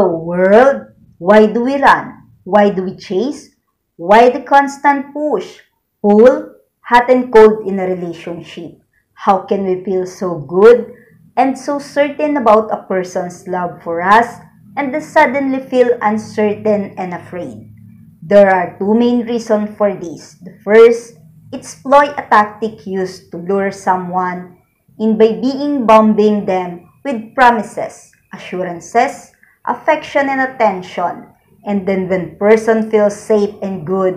So, world, why do we run? Why do we chase? Why the constant push, pull, hot and cold in a relationship? How can we feel so good and so certain about a person's love for us and then suddenly feel uncertain and afraid? There are two main reasons for this. The first, exploit a tactic used to lure someone in by being bombing them with promises, assurances, affection and attention. And then when person feels safe and good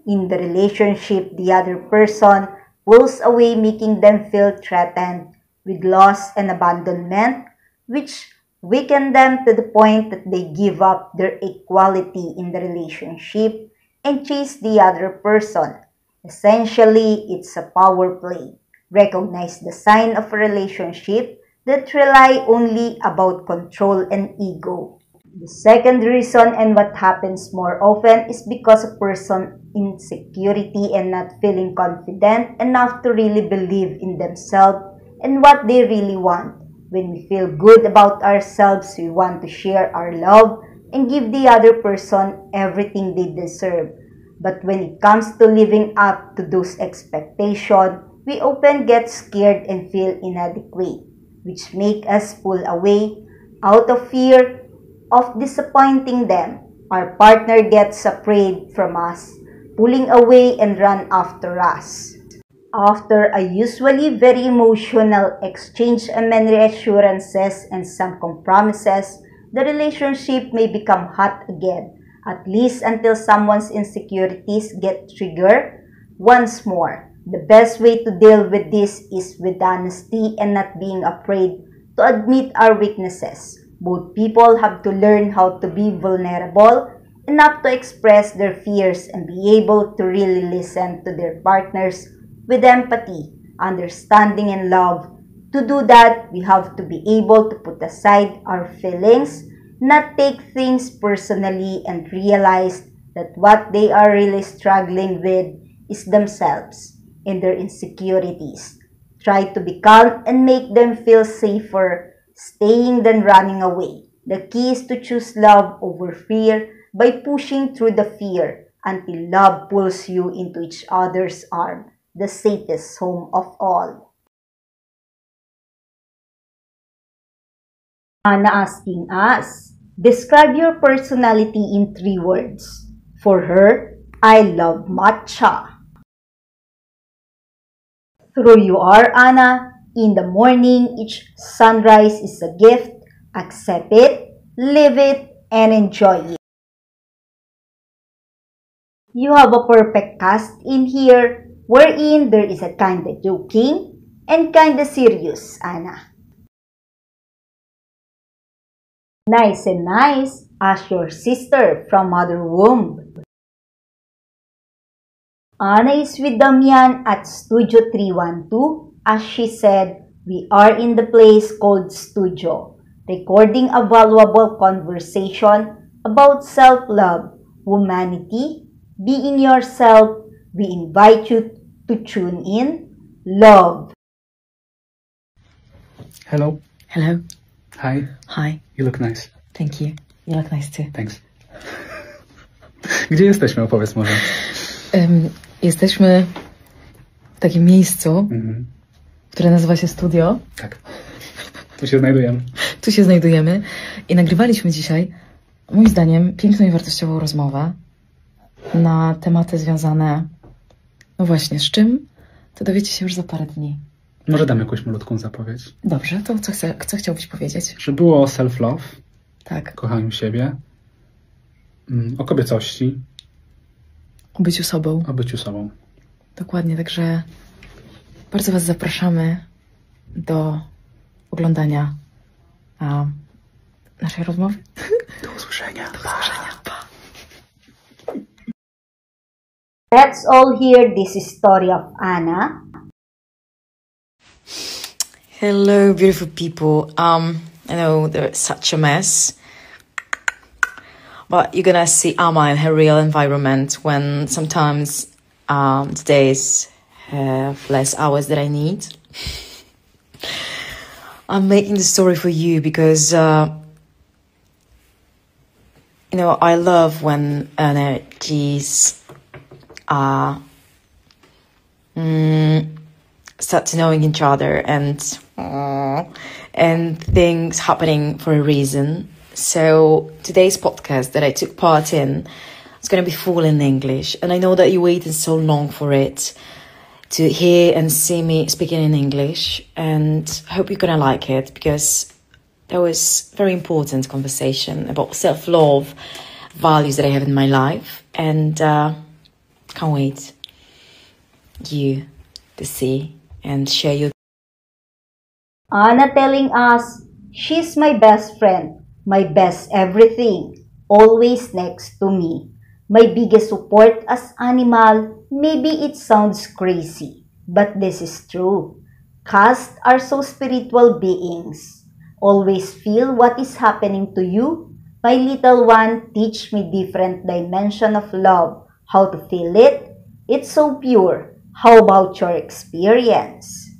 in the relationship, the other person pulls away making them feel threatened with loss and abandonment, which weaken them to the point that they give up their equality in the relationship and chase the other person. Essentially, it's a power play. Recognize the sign of a relationship that rely only about control and ego. The second reason and what happens more often is because a person insecurity and not feeling confident enough to really believe in themselves and what they really want. When we feel good about ourselves, we want to share our love and give the other person everything they deserve. But when it comes to living up to those expectations, we often get scared and feel inadequate, which make us pull away out of fear of disappointing them. Our partner gets afraid from us, pulling away and run after us. After a usually very emotional exchange and many reassurances and some compromises, the relationship may become hot again, at least until someone's insecurities get triggered once more. The best way to deal with this is with honesty and not being afraid to admit our weaknesses. Both people have to learn how to be vulnerable enough to express their fears and be able to really listen to their partners with empathy, understanding, and love. To do that, we have to be able to put aside our feelings, not take things personally, and realize that what they are really struggling with is themselves and their insecurities. Try to be calm and make them feel safer staying than running away. The key is to choose love over fear by pushing through the fear until love pulls you into each other's arms, the safest home of all. Anna asking us, describe your personality in 3 words. For her, I love matcha. Through you are, Anna. In the morning, each sunrise is a gift. Accept it, live it, and enjoy it. You have a perfect cast in here, wherein there is a kinda joking and kinda serious, Anna. Nice and nice as your sister from mother womb. Anna is with Damian at Studio 312. As she said, we are in the place called Studio, recording a valuable conversation about self-love, humanity, being yourself. We invite you to tune in. Love. Hello. Hello. Hi. Hi. You look nice. Thank you. You look nice too. Thanks. Gdzie jesteśmy? Opowiedz może. Jesteśmy w takim miejscu, które nazywa się Studio. Tak. Tu się znajdujemy. Tu się znajdujemy i nagrywaliśmy dzisiaj, moim zdaniem, piękną i wartościową rozmowę na tematy związane, no właśnie, z czym? To dowiecie się już za parę dni. Może dam jakąś malutką zapowiedź. Dobrze, to co chciałbyś powiedzieć? Że było o self-love, tak, kochaniu siebie, o kobiecości, o byciu sobą. O byciu sobą. Dokładnie, także bardzo Was zapraszamy do oglądania naszej rozmowy. Do usłyszenia. Do usłyszenia. Pa. Let's all hear this story of Anna. Hello, beautiful people. I know they're such a mess, but you're gonna see Amma in her real environment when sometimes the days have less hours that I need. I'm making the story for you because You know, I love when energies are start to knowing each other and things happening for a reason. So today's podcast that I took part in is going to be full in English, and I know that you waited so long for it to hear and see me speaking in English, and I hope you're going to like it, because there was very important conversation about self-love, values that I have in my life, and can't wait you to see and share your. Anna telling us she's my best friend, my best everything, always next to me. My biggest support as animal. Maybe it sounds crazy, but this is true. Cats are so spiritual beings. Always feel what is happening to you. My little one teach me different dimension of love, how to feel it. It's so pure. How about your experience?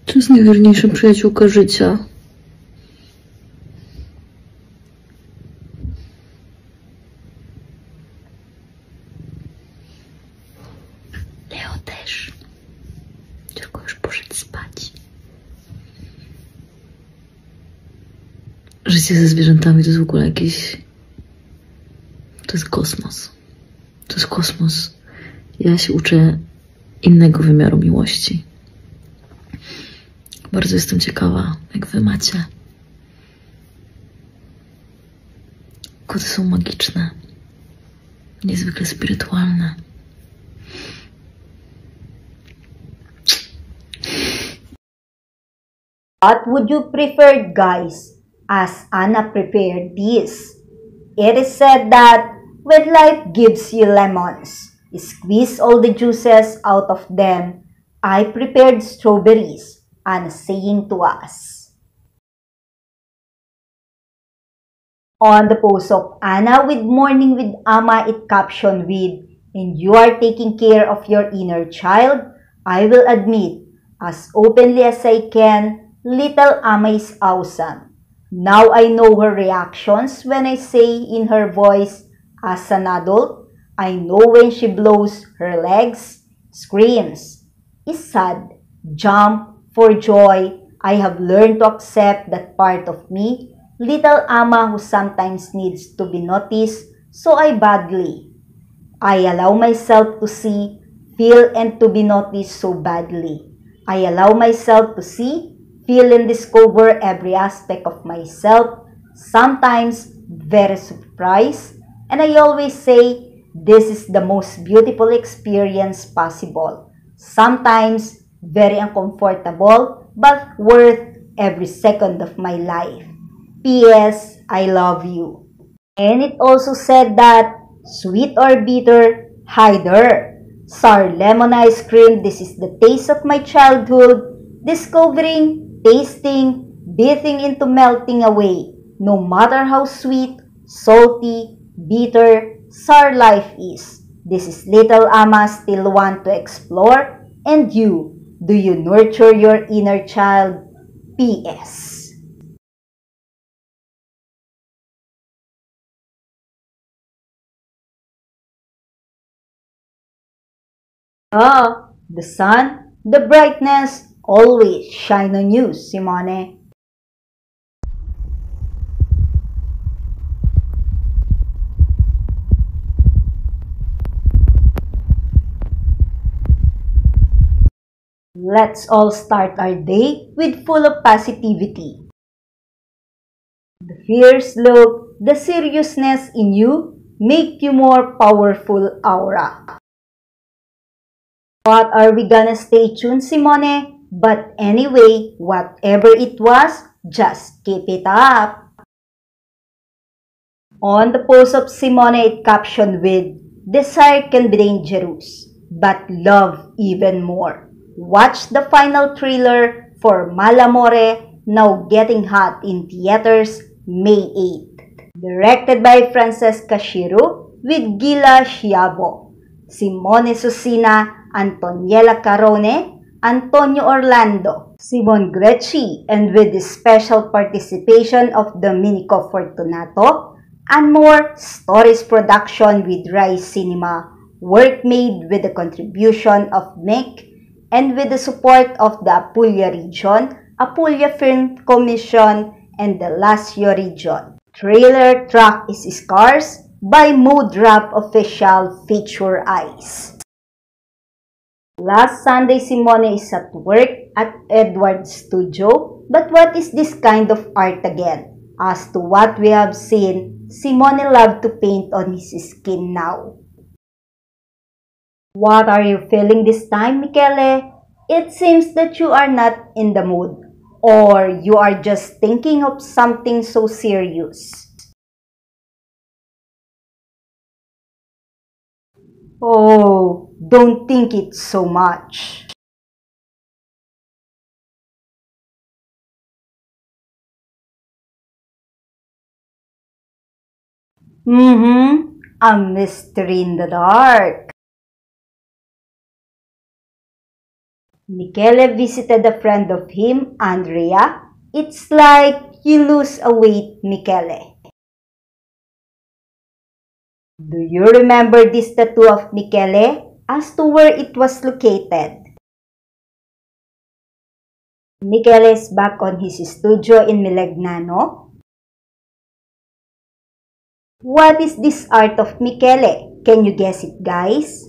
To jest najwierniejsza przyjaciółka życia. Leo też. Tylko już poszedł spać. Życie ze zwierzętami to jest w ogóle jakiś... To jest kosmos. To jest kosmos. Ja się uczę innego wymiaru miłości. Bardzo jestem ciekawa, jak wy macie. Koty są magiczne, niezwykle spirytualne. What would you prefer, guys, as Anna prepared this? It is said that when life gives you lemons, squeeze all the juices out of them. I prepared strawberries. Anna saying to us. On the post of Anna with Morning with Ama, it captioned with, "And you are taking care of your inner child." I will admit, as openly as I can, little Ama is awesome. Now I know her reactions when I say in her voice, as an adult, I know when she blows her legs, screams, is sad, jump, for joy. I have learned to accept that part of me, little Ama, who sometimes needs to be noticed, so I badly. I allow myself to see, feel, and to be noticed so badly. I allow myself to see, feel, and discover every aspect of myself, sometimes very surprised, and I always say, this is the most beautiful experience possible. Sometimes very uncomfortable, but worth every second of my life. P.S. I love you. And it also said that, sweet or bitter, hider. Sour lemon ice cream, this is the taste of my childhood. Discovering, tasting, breathing into melting away. No matter how sweet, salty, bitter, sour life is. This is little Ama still want to explore. And you, do you nurture your inner child? P.S. The sun, the brightness, always shine on you, Simone. Let's all start our day with full of positivity. The fierce look, the seriousness in you make you more powerful aura. What are we gonna stay tuned, Simone? But anyway, whatever it was, just keep it up. On the post of Simone, it captioned with, "Desire can be dangerous, but love even more." Watch the final trailer for Malamore, now getting hot in theaters May 8th. Directed by Francesca Shiru with Gila Schiavo, Simone Susina, Antoniela Carone, Antonio Orlando, Simon Grecci, and with the special participation of Domenico Fortunato, and more stories production with Rise Cinema, work made with the contribution of Mick and with the support of the Apulia region, Apulia Film Commission, and the Lazio region. Trailer track is Scars by Mood Rap Official feature Eyes. Last Sunday, Simone is at work at Edward's studio, but what is this kind of art again? As to what we have seen, Simone loved to paint on his skin now. What are you feeling this time, Michele? It seems that you are not in the mood, or you are just thinking of something so serious. Oh, don't think it so much. A mystery in the dark. Michele visited a friend of him, Andrea. It's like you lose a weight, Michele. Do you remember this tattoo of Michele? As to where it was located. Michele is back on his studio in Milegnano. What is this art of Michele? Can you guess it, guys?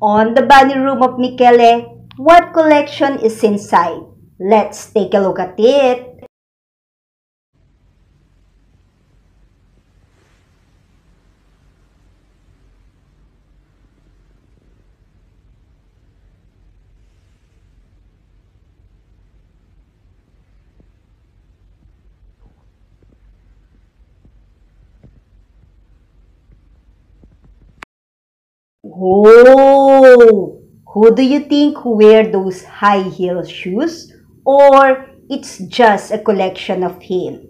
On the body room of Michele, what collection is inside? Let's take a look at it. Oh, who do you think who wear those high heel shoes? Or it's just a collection of him?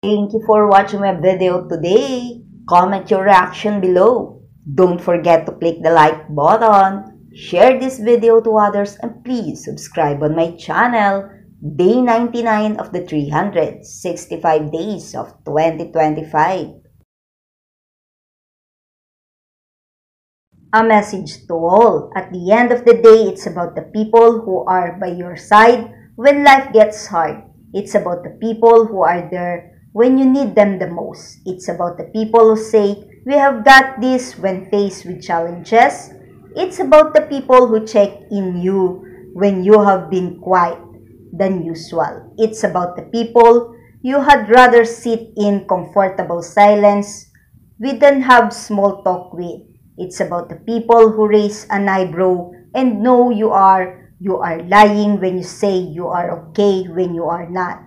Thank you for watching my video today. Comment your reaction below. Don't forget to click the like button, share this video to others, and please subscribe on my channel. Day 99 of the 365 days of 2025. A message to all. At the end of the day, it's about the people who are by your side when life gets hard. It's about the people who are there when you need them the most. It's about the people who say, "We have got this" when faced with challenges. It's about the people who check in you when you have been quiet than usual. It's about the people you had rather sit in comfortable silence with than have small talk with. It's about the people who raise an eyebrow and know you are lying when you say you are okay when you are not.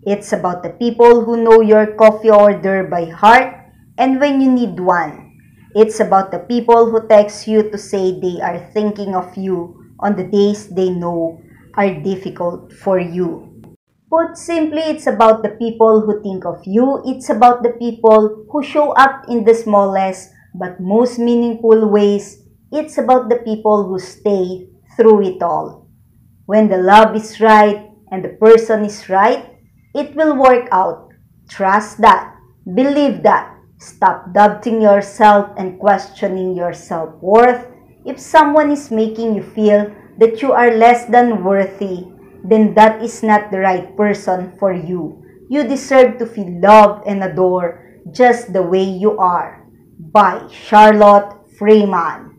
It's about the people who know your coffee order by heart and when you need one. It's about the people who text you to say they are thinking of you on the days they know are difficult for you. Put simply, it's about the people who think of you. It's about the people who show up in the smallest but most meaningful ways. It's about the people who stay through it all. When the love is right and the person is right, it will work out. Trust that. Believe that. Stop doubting yourself and questioning your self-worth. If someone is making you feel that you are less than worthy, then that is not the right person for you. You deserve to feel loved and adored just the way you are. By Charlotte Freeman.